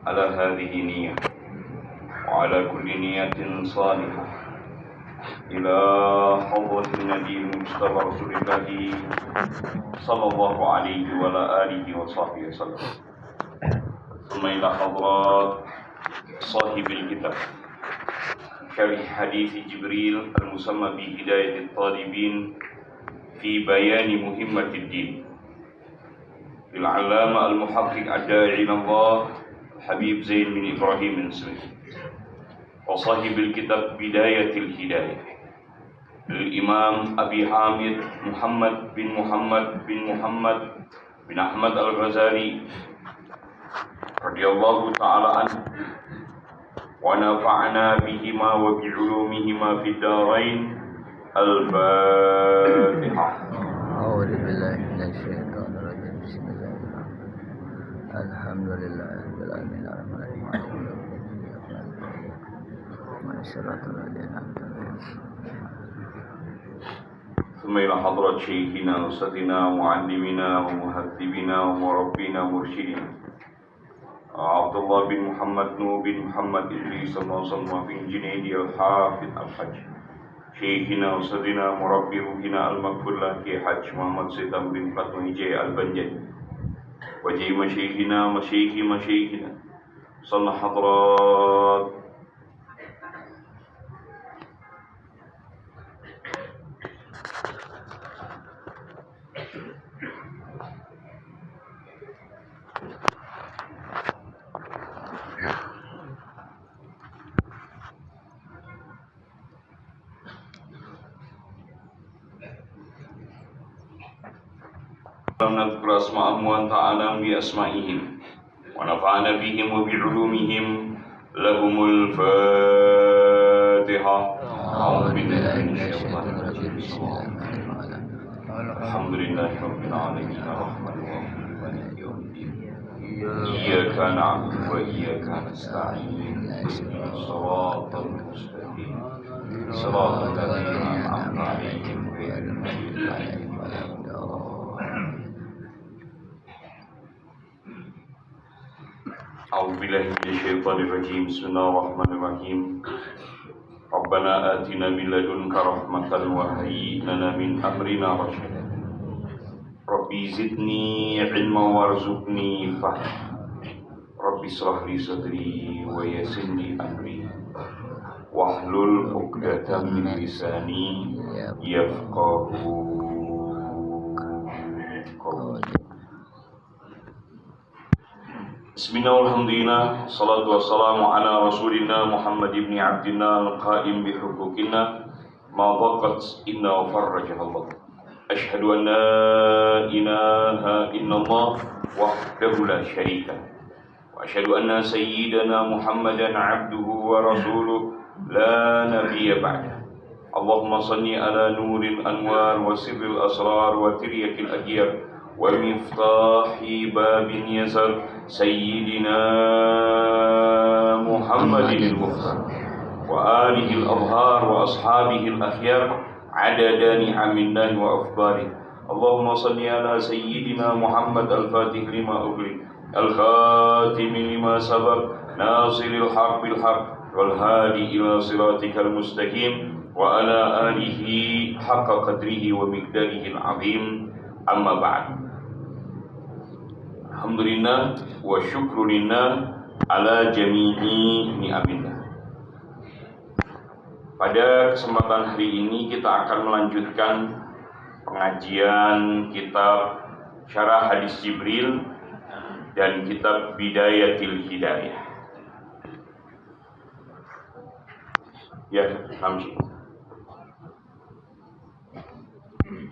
على هذه النية وعلى كل نية صالحة إلى حضرة النبي المجتبى رسول الله صلى الله عليه وعلى آله وصحبه وسلم، ثم إلى حضرات صاحب الكتاب شرح حديث جبريل المسمى بهداية الطالبين في بيان مهمة الدين للعلامة المحقق الداعي إلى الله حبيب زين بن إبراهيم المصري، وصاحب الكتاب بداية الهداية للإمام أبي حامد محمد بن أحمد الغزالي رضي الله تعالى عنه، ونفعنا بهما وبعلومهما في الدارين. الفاتحة. أعوذ بالله من الشيطان الرجيم. بسم الله الرحمن الرحيم. الحمد لله رب العالمين الرحمن الرحيم مالك يوم الدين صراط الذين أنعمت عليهم. ثم إلى حضرة شيخنا وأستاذنا ومعلمنا ومهذبنا ومربينا ومرشدنا عبد الله بن محمد نور بن محمد إدريس الموصل في جنيدي الحافظ الحج، شيخنا وأستاذنا مربي روحنا المغفور له حج محمد سيدم بن فاطمة جي البنجلي، وجي مشايخنا صلى حضرات نذكر أسماءهم وأنفعنا بأسمائهم ونفعنا بهم وبعلومهم. لهم الفاتحة. أعوذ بالله من الشيطان الرجيم. بسم الله الرحمن الرحيم. الحمد لله رب العالمين الرحمن الرحيم مالك يوم الدين إياك نعبد وإياك نستعين صراط المستقيم صراط الذين أنعمت عليهم غير المغضوب عليهم ولا الضالين. أعوذ بالله من الشيطان الرجيم. بسم الله الرحمن الرحيم. ربنا آتنا من لدنك رحمة وهيئ لنا من أمرنا رشدا. ربي زدني علما وارزقني فهما. ربي اشرح لي صدري ويسر لي أمري واحلل عقدة من لساني يفقهوا قولي. Bismillah, alhamdulillah, salatu wassalamu ala rasulillah Muhammad ibn Abdillah al-qaim bihuquqillah ma baqat inna wa farrajah Allah. Ashhadu an la ilaha illallah wahdahu la syarika wa ashhadu anna sayyidana Muhammadan abduhu wa rasuluh la nabiyya ba'dah. Allahumma salli ala nuril anwar wa sirril asrar wa tiryakil agyar ومفتاح باب يسر سيدنا محمد المختار وآله الأظهار وأصحابه الأخيار عدد نعم الله وأفضاله. اللهم صل على سيدنا محمد الفاتح لما أغلق الخاتم لما سبق ناصر الحق بالحق والهادي إلى صراطك المستقيم وعلى آله حق قدره ومقداره العظيم. Amma ba'd. Alhamdulillah wa syukrulillah ala jami'i ni'amillah. Pada kesempatan hari ini kita akan melanjutkan pengajian kitab Syarah Hadis Jibril dan kitab Bidayatil Hidayah. Ya, Hamzi.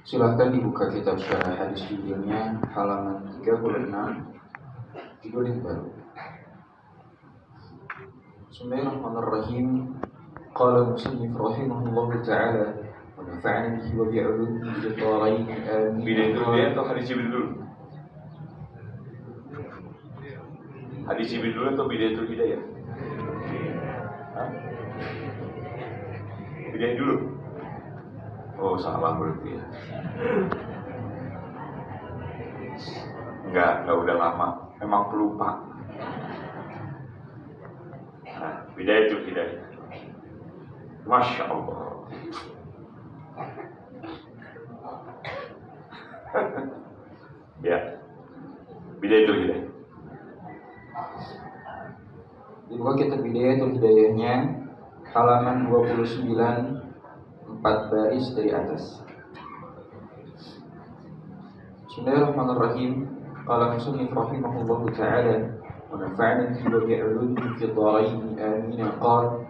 Silahkan dibuka kitab Syarah Hadis Jibrilnya halaman 36 judul yang baru. Bismillahirrahmanirrahim. Qala al-musannif rahimahullahu ta'ala wa nafa'ana bihi wa bi'ulumihi fid dharain amin. Bidayatul atau Hadis Jibril dulu? Hadis Jibril dulu atau Bidayatul Hidayah? Bidayah dulu. Oh, salah berarti ya. Enggak udah lama. Memang pelupa. Bidayatul hidayah. Masya Allah. Ya, Bidayatul hidayah. Dibuka kitab Bidayatul hidayahnya halaman 29, 4 baris dari atas. Bismillahirrahmanirrahim. Qala musannif rahimahullahu ta'ala wa nafa'ana bihi wa bi'ulumihi fi dharain amin. Qala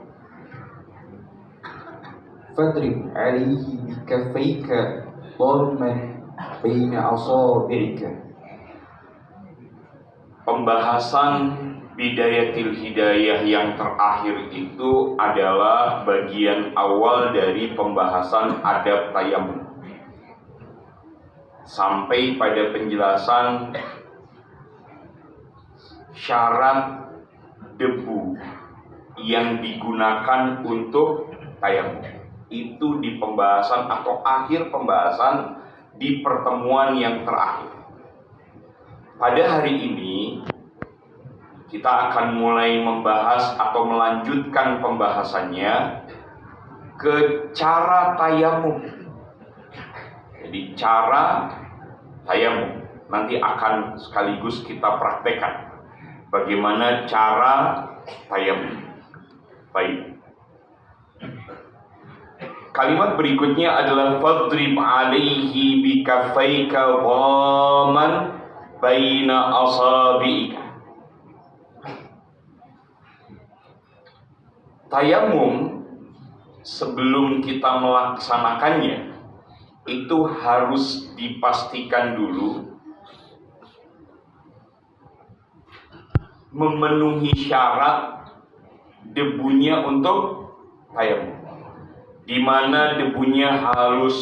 fadrib 'alayhi bikaffayka dharman baina asabi'ika. Pembahasan Bidayatul hidayah yang terakhir itu adalah bagian awal dari pembahasan adab tayamum, sampai pada penjelasan syarat debu yang digunakan untuk tayamum. Itu di pembahasan atau akhir pembahasan di pertemuan yang terakhir. Pada hari ini kita akan mulai membahas atau melanjutkan pembahasannya ke cara tayamum. Jadi cara tayamum nanti akan sekaligus kita praktekkan bagaimana cara tayamum. Baik. Kalimat berikutnya adalah fadrib 'alaihi bikaffayka dhaman baina asabi'ika. Tayamum sebelum kita melaksanakannya itu harus dipastikan dulu memenuhi syarat debunya untuk tayamum, di mana debunya halus,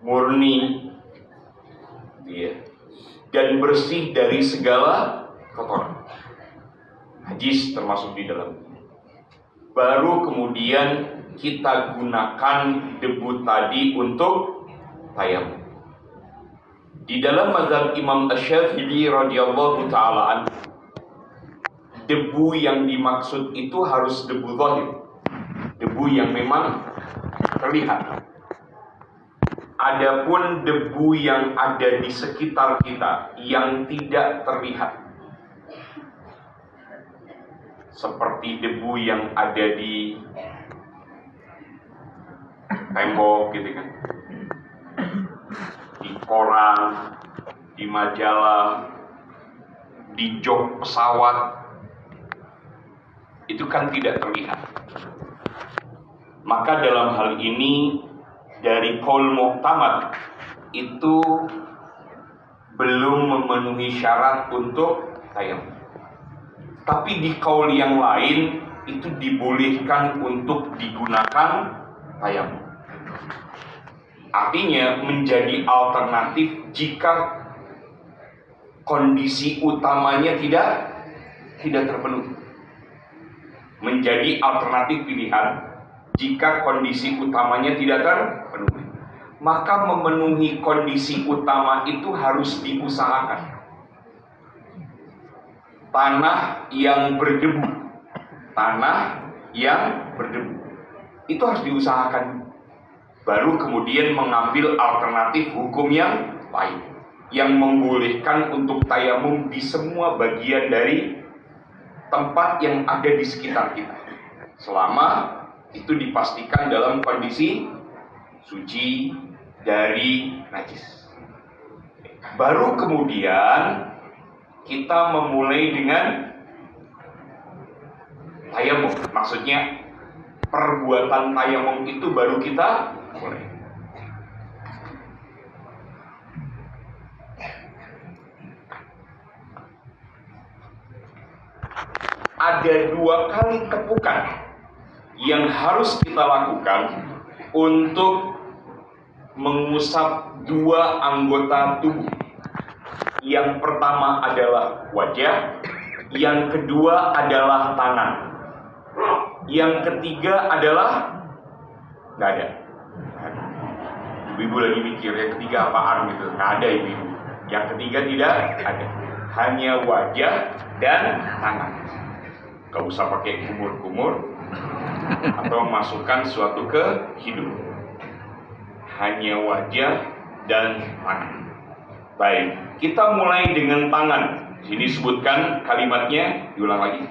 murni, dan bersih dari segala kotoran, najis termasuk di dalam. Baru kemudian kita gunakan debu tadi untuk tayamum. Di dalam mazhab Imam Asy-Syafi'i radhiyallahu taala anhu, debu yang dimaksud itu harus debu zahir, debu yang memang terlihat. Adapun debu yang ada di sekitar kita yang tidak terlihat, seperti debu yang ada di tembok gitu kan, di koran, di majalah, di jok pesawat, itu kan tidak terlihat. Maka dalam hal ini dari qaul mu'tamad itu belum memenuhi syarat untuk tayamum. Tapi di qaul yang lain itu dibolehkan untuk digunakan tayamum. Artinya menjadi alternatif jika kondisi utamanya tidak terpenuhi. Menjadi alternatif pilihan jika kondisi utamanya tidak terpenuhi. Maka memenuhi kondisi utama itu harus diusahakan. Tanah yang berdebu itu harus diusahakan. Baru kemudian mengambil alternatif hukum yang lain yang membolehkan untuk tayamum di semua bagian dari tempat yang ada di sekitar kita, selama itu dipastikan dalam kondisi suci dari najis. Baru kemudian kita memulai dengan tayamum. Maksudnya perbuatan tayamum itu baru kita mulai. Ada 2 kali tepukan yang harus kita lakukan untuk mengusap 2 anggota tubuh. Yang pertama adalah wajah, yang kedua adalah tangan, yang ketiga adalah nggak ada. Ibu-ibu lagi mikir yang ketiga apaan gitu, nggak ada ibu-ibu. Yang ketiga tidak ada, hanya wajah dan tangan. Gak usah pakai kumur-kumur atau masukkan sesuatu ke hidung. Hanya wajah dan tangan. Baik, kita mulai dengan tangan. Sini sebutkan kalimatnya, diulang lagi.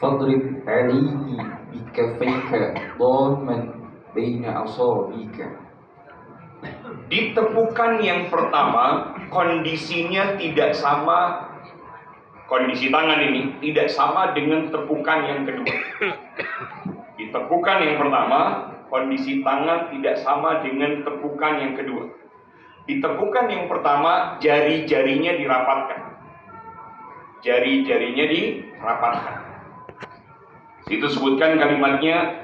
Fadrib alayhi bikafayka dhamman baina asabika. Di tepukan yang pertama, kondisinya tidak sama. Kondisi tangan ini tidak sama dengan tepukan yang kedua. Di tepukan yang pertama, kondisi tangan tidak sama dengan tepukan yang kedua. Di tepukan yang pertama, jari-jarinya dirapatkan. Jari-jarinya dirapatkan. Situ sebutkan kalimatnya,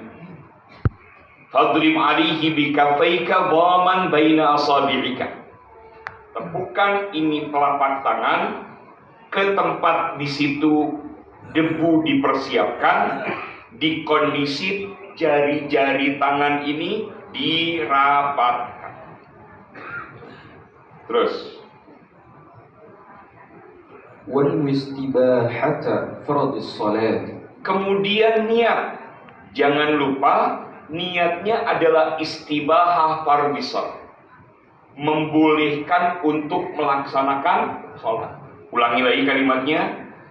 fadrib alihi bikafayka dhaman baina asabi'ika. Tepukan ini telapak tangan ke tempat di situ debu dipersiapkan, di kondisi jari-jari tangan ini dirapatkan. Terus Wal istibahata fardhis salat. kemudian niat, jangan lupa niatnya adalah istibahah fardhis salat, membolehkan untuk melaksanakan sholat. Ulangi lagi kalimatnya,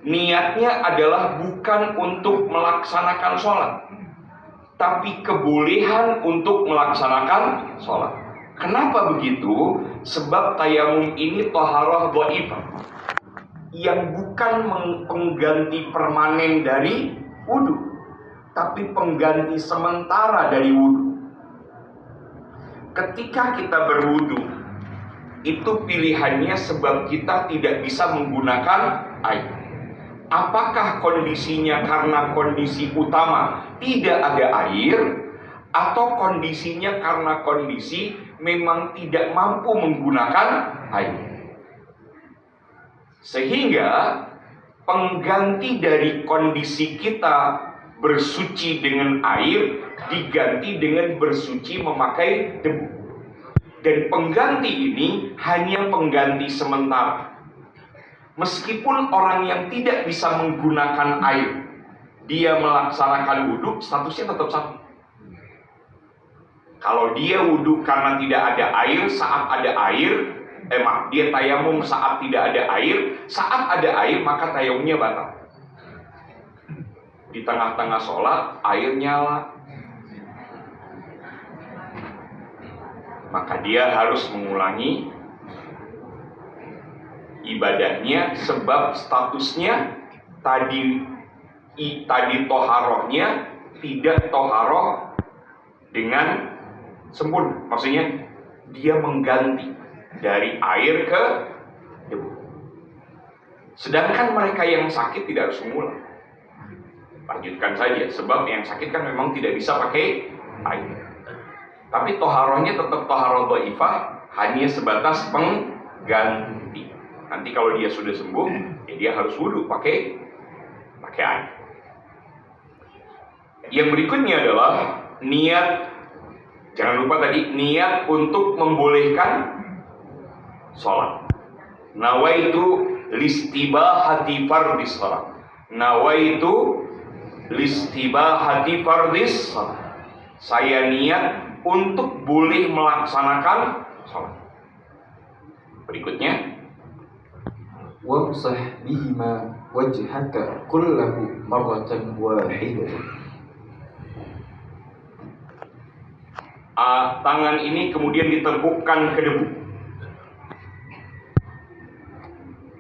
niatnya adalah bukan untuk melaksanakan sholat, tapi kebolehan untuk melaksanakan sholat. Kenapa begitu? Sebab tayamum ini thaharah dhaifah, yang bukan pengganti permanen dari wudu, tapi pengganti sementara dari wudu. Ketika kita berwudu, itu pilihannya sebab kita tidak bisa menggunakan air. Apakah kondisinya karena kondisi utama tidak ada air, atau kondisinya karena kondisi memang tidak mampu menggunakan air? Sehingga pengganti dari kondisi kita bersuci dengan air diganti dengan bersuci memakai debu. Dan pengganti ini hanya pengganti sementara. Meskipun orang yang tidak bisa menggunakan air, dia melaksanakan wudhu, statusnya tetap sama. Kalau dia wudhu karena tidak ada air, saat ada air, dia tayamum saat tidak ada air, saat ada air maka tayamumnya batal. Di tengah-tengah sholat, air nyala, maka dia harus mengulangi ibadahnya, sebab statusnya tadi toharohnya tidak toharoh dengan sempurna. Maksudnya dia mengganti dari air ke debu. Sedangkan mereka yang sakit tidak harus mengulang. Lanjutkan saja, sebab yang sakit kan memang tidak bisa pakai air. Tapi toharohnya tetap toharoh dhaifah, hanya sebatas pengganti. Nanti kalau dia sudah sembuh, ya dia harus wudhu pakai air. Yang berikutnya adalah niat. Jangan lupa tadi niat untuk membolehkan sholat. Nawaitu listibahati fardhis sholat. Nawaitu listibahati fardhis sholat. Saya niat untuk boleh melaksanakan sholat. Berikutnya, Wamsah bihima wajhaka kullahu marratan wahidatan. Tangan ini kemudian ditepukkan ke debu.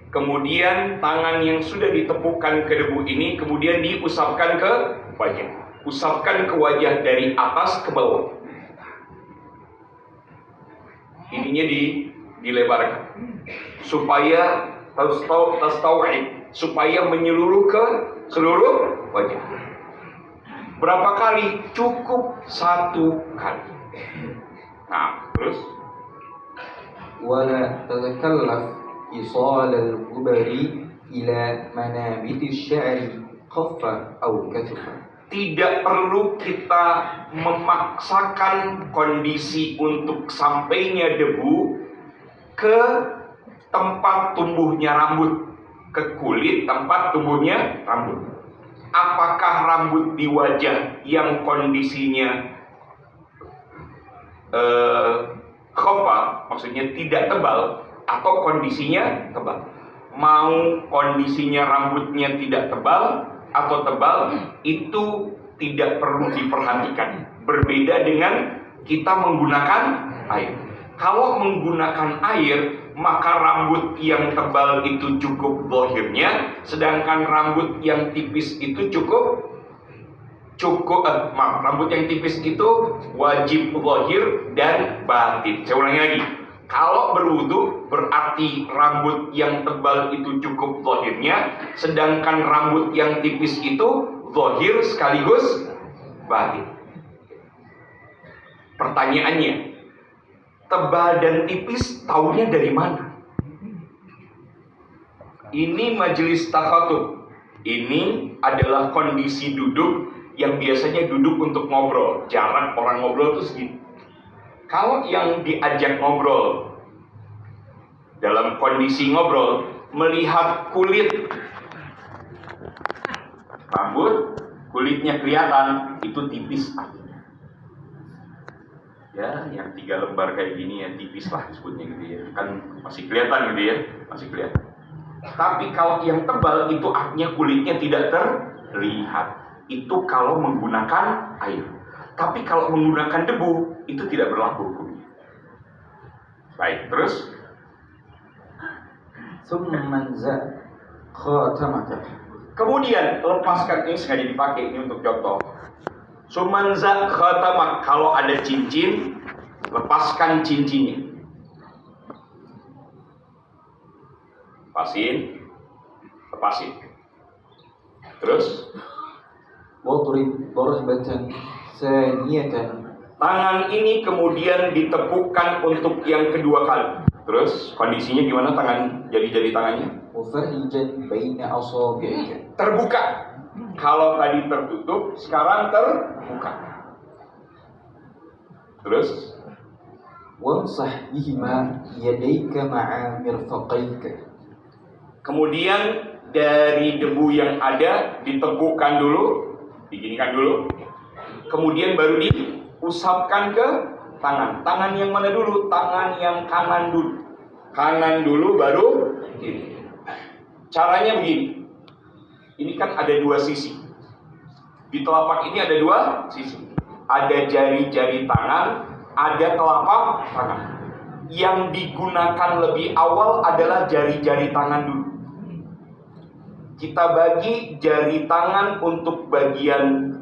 Kemudian tangan yang sudah ditepukkan ke debu ini kemudian diusapkan ke wajah. Usapkan ke wajah dari atas ke bawah. Ininya dilebarkan supaya tastaw'id, supaya menyeluruh ke seluruh wajah. Berapa kali? Cukup 1 kali. Nah, terus Wala tatakallaf isal al-gubari ila manabit asy-sya'ri khaffa aw katfa. tidak perlu kita memaksakan kondisi untuk sampainya debu ke tempat tumbuhnya rambut, ke kulit tempat tumbuhnya rambut. apakah rambut di wajah yang kondisinya khofa, maksudnya tidak tebal, atau kondisinya tebal. Mau kondisinya rambutnya tidak tebal atau tebal, itu tidak perlu diperhatikan. Berbeda dengan kita menggunakan air. Kalau menggunakan air, maka rambut yang tebal itu cukup zahirnya, sedangkan rambut yang tipis itu rambut yang tipis itu wajib zahir dan batin. Saya ulangi lagi. Kalau berwudu berarti rambut yang tebal itu cukup zahirnya, sedangkan rambut yang tipis itu zahir sekaligus batin. Pertanyaannya, tebal dan tipis taunya dari mana? Ini majelis takhatub. Ini adalah kondisi duduk yang biasanya duduk untuk ngobrol. Jarak orang ngobrol itu segini. Kalau yang diajak ngobrol dalam kondisi ngobrol melihat kulit rambut, kulitnya kelihatan, itu tipis artinya. Ya, yang 3 lembar kayak gini ya tipis lah disebutnya gitu ya. Kan masih kelihatan gitu ya, masih kelihatan. Tapi kalau yang tebal itu artinya kulitnya tidak terlihat. Itu kalau menggunakan air. Tapi kalau menggunakan debu itu tidak berlaku hukumnya. Baik, terus kemudian lepaskan, ini sengaja dipakai ini untuk contoh. Sumanza khatamak, kalau ada cincin, lepaskan cincinnya. Lepasin. Terus واضرب ضربة ثانية. tangan ini kemudian ditepukkan untuk yang kedua kali. Terus kondisinya gimana tangan, jari-jari tangannya? وفرجا بين أصابعك. Terbuka. Kalau tadi tertutup, sekarang terbuka. Terus وامسح بهما يديك مع مرفقيك. kemudian dari debu yang ada ditepukkan dulu, diginikan dulu. Kemudian baru diusapkan ke tangan. Tangan yang mana dulu? Tangan yang kanan dulu. Kanan dulu baru kiri. Caranya begini. Ini kan ada 2 sisi. Di telapak ini ada 2 sisi. Ada jari-jari tangan, ada telapak tangan. Yang digunakan lebih awal adalah jari-jari tangan dulu. Kita bagi jari tangan untuk bagian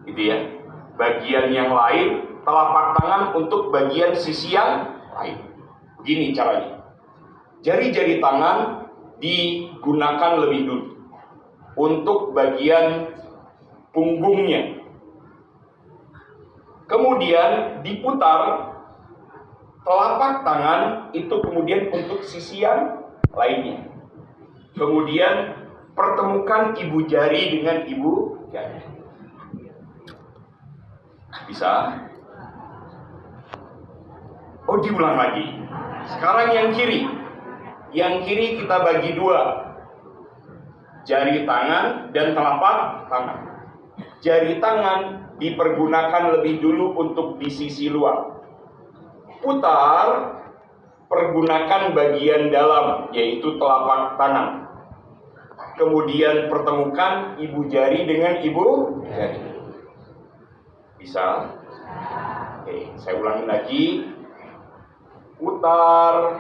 gitu ya. Bagian yang lain, telapak tangan untuk bagian sisi yang lain. Begini caranya. Jari-jari tangan digunakan lebih dulu untuk bagian punggungnya. Kemudian diputar telapak tangan itu kemudian untuk sisi yang lainnya. Kemudian pertemukan ibu jari dengan ibu jari. Bisa? Oh, diulang lagi. Sekarang yang kiri. Yang kiri kita bagi 2. Jari tangan dan telapak tangan. Jari tangan dipergunakan lebih dulu untuk di sisi luar. Putar, pergunakan bagian dalam, yaitu telapak tangan. Kemudian pertemukan ibu jari dengan ibu jari. Bisa? Oke, saya ulangi lagi. Putar,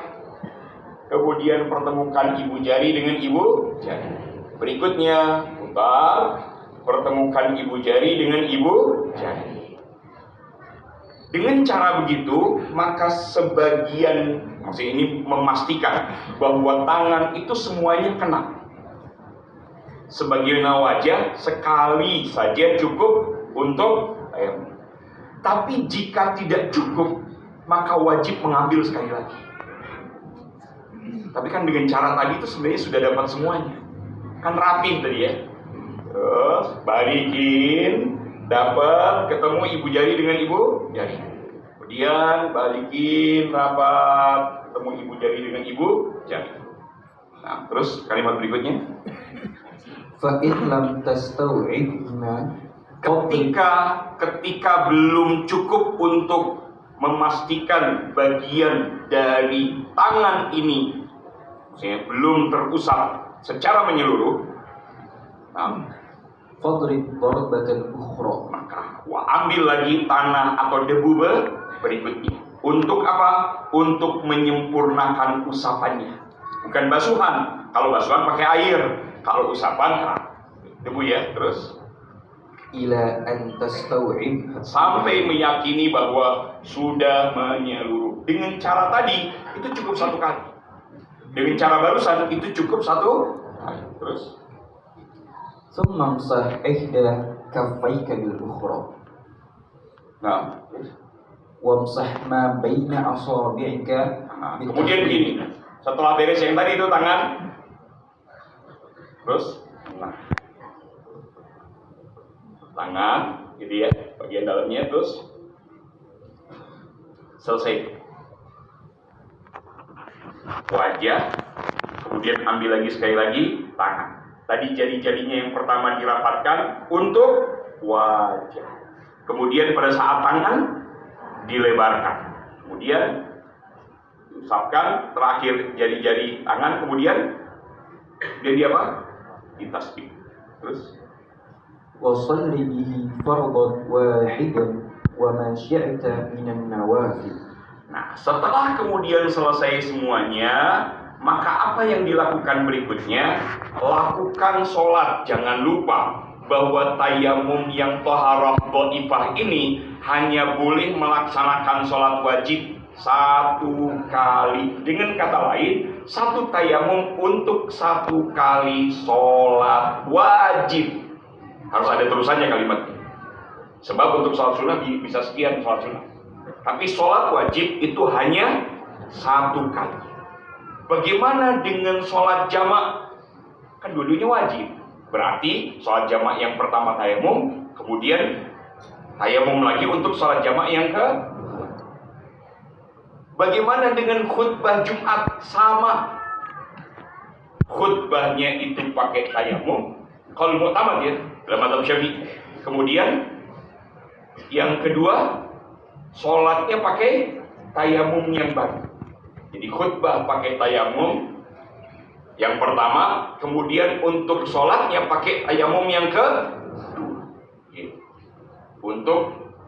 kemudian pertemukan ibu jari dengan ibu jari. Berikutnya, putar, pertemukan ibu jari dengan ibu jari. Dengan cara begitu, maka sebagian, maksudnya ini memastikan bahwa tangan itu semuanya kena. Sebagian wajah sekali saja cukup untuk air. Tapi jika tidak cukup, maka wajib mengambil sekali lagi. Tapi kan dengan cara tadi itu sebenarnya sudah dapat semuanya. Kan rapih tadi ya. Terus balikin, dapat, ketemu ibu jari dengan ibu jari. Kemudian balikin, rapat, ketemu ibu jari dengan ibu jari. Nah, terus kalimat berikutnya. فإن لم تستوعبهما ketika belum cukup untuk memastikan bagian dari tangan ini belum terusap secara menyeluruh, فاضرب ضربة أخرى, maka ambil lagi tanah atau debu berikutnya. Untuk apa? Untuk menyempurnakan usapannya. Bukan basuhan. Kalau basuhan pakai air, kalau usapan debu ya. Terus ila an tastaw'ib, sampai meyakini bahwa sudah menyeluruh. Dengan cara tadi itu cukup satu kali. Dengan cara barusan itu cukup satu kali. Terus thumma amsah ihda kaffayka bil ukhra, nah, wamsah ma baina asabi'ika. kemudian begini, setelah beres yang tadi itu tangan, terus tangan gitu ya, bagian dalamnya, terus selesai wajah, kemudian ambil lagi sekali lagi tangan. Tadi jari-jarinya yang pertama dirapatkan untuk wajah, kemudian pada saat tangan dilebarkan, kemudian diusapkan, terakhir jari-jari tangan, kemudian jadi apa? Ditasbih. Terus وصل به فرضا واحدا وما شئت من النوافل. Nah, setelah kemudian selesai semuanya, maka apa yang dilakukan berikutnya? Lakukan sholat. Jangan lupa bahwa tayamum yang thaharah dhaifah ini hanya boleh melaksanakan sholat wajib satu kali. Dengan kata lain, satu tayamum untuk satu kali sholat wajib. Harus ada terusannya kalimatnya. Sebab untuk sholat sunnah bisa sekian sholat sunnah. Tapi sholat wajib itu hanya satu kali. Bagaimana dengan sholat jamak? Kan dua-duanya wajib. Berarti sholat jamak yang pertama tayamum, kemudian tayamum lagi untuk sholat jamak yang kedua. Bagaimana dengan khutbah Jumat? Sama. Khutbahnya itu pakai tayamum. Kalau mu'tamad ya, dalam mazhab Syafi'i. Kemudian yang kedua, sholatnya pakai tayamum yang baru. Jadi khutbah pakai tayamum yang pertama, kemudian untuk sholatnya pakai tayamum yang kedua. Untuk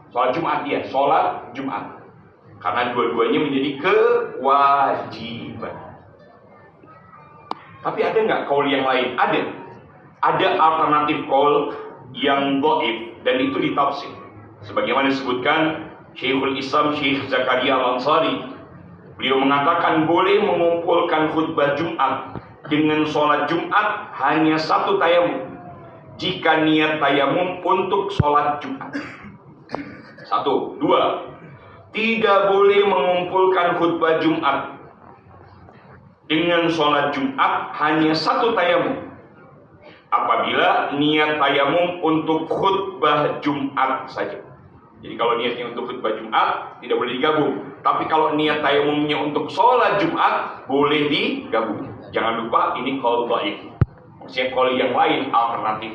sholat Jumat ya, sholat Jumat. Karena dua-duanya menjadi kewajiban. Tapi ada nggak kaul yang lain? Ada alternatif kaul yang dhaif dan itu ditafsir. Sebagaimana disebutkan Syekhul Islam Syekh Zakaria Al-Ansari, beliau mengatakan boleh mengumpulkan khutbah Jumat dengan sholat Jumat hanya satu tayamum jika niat tayamum untuk sholat Jumat. Satu, dua, tidak boleh mengumpulkan khutbah Jumat dengan sholat Jumat hanya satu tayamum apabila niat tayamum untuk khutbah Jumat saja. Jadi kalau niatnya untuk khutbah Jumat tidak boleh digabung. Tapi kalau niat tayamumnya untuk sholat Jumat boleh digabung. Jangan lupa ini qaul dhaif. Maksudnya qaul yang lain alternatif.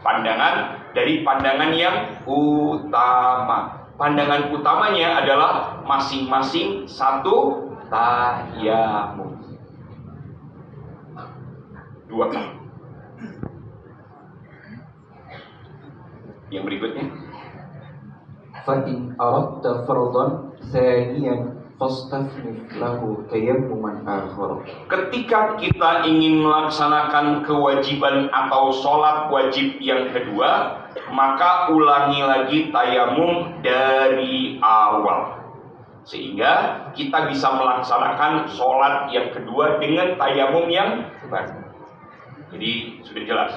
Pandangan dari pandangan yang utama. Pandangan utamanya adalah masing-masing satu tayamum. Dua kali. Yang berikutnya, فإن أردت فرضا ثانيا فاستثني له تيمما آخر. ketika kita ingin melaksanakan kewajiban atau sholat wajib yang kedua, maka ulangi lagi tayamum dari awal sehingga kita bisa melaksanakan sholat yang kedua dengan tayamum yang baru. Jadi sudah jelas.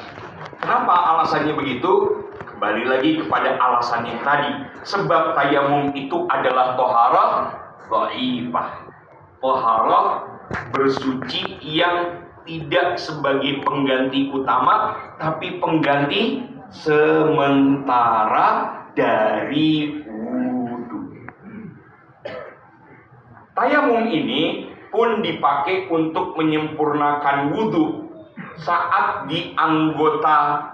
Kenapa alasannya begitu? Kembali lagi kepada alasan yang tadi. Sebab tayamum itu adalah thaharah dhaifah. Thaharah bersuci yang tidak sebagai pengganti utama, tapi pengganti sementara dari wudu. Tayamum ini pun dipakai untuk menyempurnakan wudu saat di anggota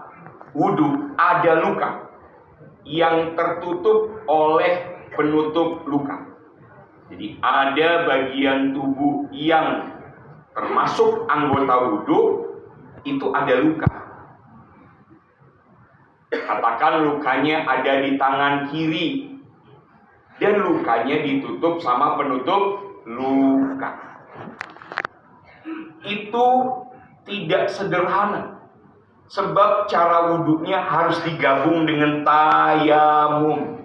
wudhu ada luka yang tertutup oleh penutup luka. Jadi ada bagian tubuh yang termasuk anggota wudhu itu ada luka. Katakan lukanya ada di tangan kiri dan lukanya ditutup sama penutup luka. Itu tidak sederhana. Sebab cara wudhunya harus digabung dengan tayamum.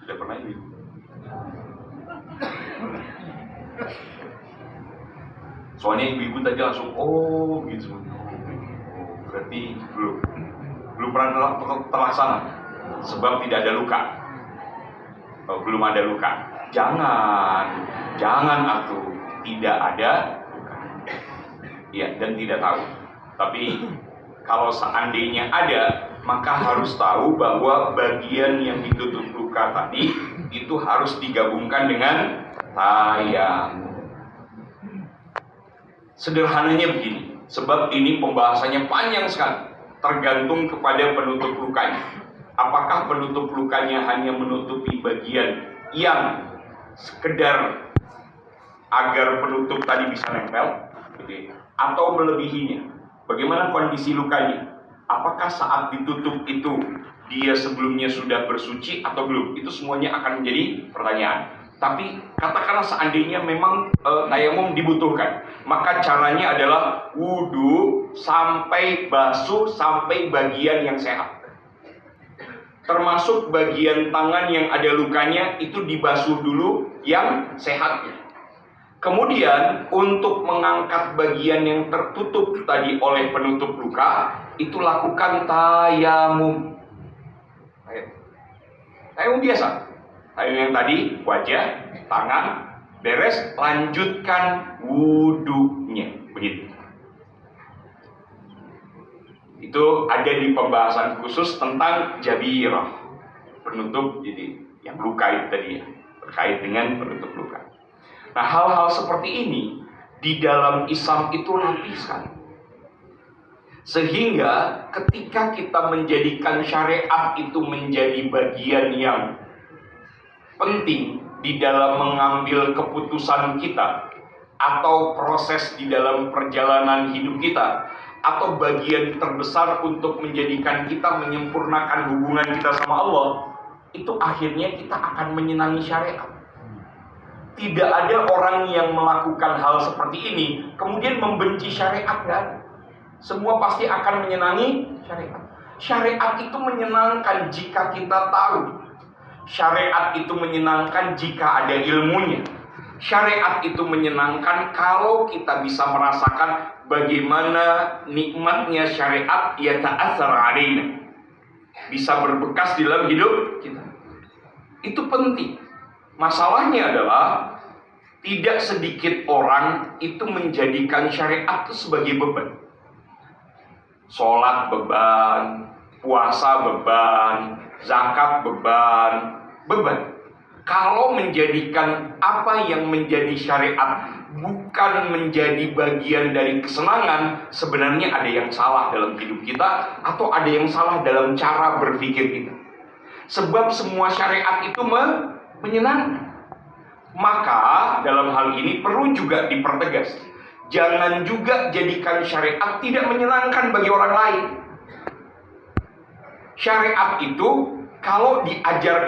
Sudah pernah ini? Soalnya ibu-ibu tadi langsung, oh gitu. Berarti belum pernah terlaksana. Sebab tidak ada luka. Belum ada luka. Jangan atuh, tidak ada. Ya, dan tidak tahu. Tapi kalau seandainya ada, maka harus tahu bahwa bagian yang ditutup luka tadi itu harus digabungkan dengan tayamum. Sederhananya begini, sebab ini pembahasannya panjang sekali, tergantung kepada penutup lukanya. Apakah penutup lukanya hanya menutupi bagian yang sekedar agar penutup tadi bisa nempel, gitu, atau melebihinya? Bagaimana kondisi lukanya? Apakah saat ditutup itu dia sebelumnya sudah bersuci atau belum? Itu semuanya akan menjadi pertanyaan. Tapi katakanlah seandainya memang tayamum dibutuhkan, maka caranya adalah wudhu sampai basuh sampai bagian yang sehat. Termasuk bagian tangan yang ada lukanya itu dibasuh dulu yang sehatnya. Kemudian untuk mengangkat bagian yang tertutup tadi oleh penutup luka, itu lakukan tayamum. Tayamum biasa. Tayamum yang tadi, wajah, tangan, beres, lanjutkan wudhunya. Begitu. Itu ada di pembahasan khusus tentang jabirah, penutup jadi yang luka itu tadi ya, terkait dengan penutup luka. Nah, hal-hal seperti ini di dalam Islam itu lapisan. Sehingga ketika kita menjadikan syariat itu menjadi bagian yang penting di dalam mengambil keputusan kita, atau proses di dalam perjalanan hidup kita, atau bagian terbesar untuk menjadikan kita menyempurnakan hubungan kita sama Allah, itu akhirnya kita akan menyenangi syariat. Tidak ada orang yang melakukan hal seperti ini kemudian membenci syariat, kan? Semua pasti akan menyenangi syariat. Syariat itu menyenangkan jika kita tahu. Syariat itu menyenangkan jika ada ilmunya. Syariat itu menyenangkan kalau kita bisa merasakan bagaimana nikmatnya syariat ya ta'atsar alaina, bisa berbekas di dalam hidup kita. Itu penting. Masalahnya adalah tidak sedikit orang itu menjadikan syariat itu sebagai beban. Sholat beban, puasa beban, zakat beban. Kalau menjadikan apa yang menjadi syariat bukan menjadi bagian dari kesenangan, sebenarnya ada yang salah dalam hidup kita, atau ada yang salah dalam cara berpikir kita. Sebab semua syariat itu menyenangkan. Maka dalam hal ini perlu juga dipertegas, jangan juga jadikan syariat tidak menyenangkan bagi orang lain. Syariat itu kalau diajar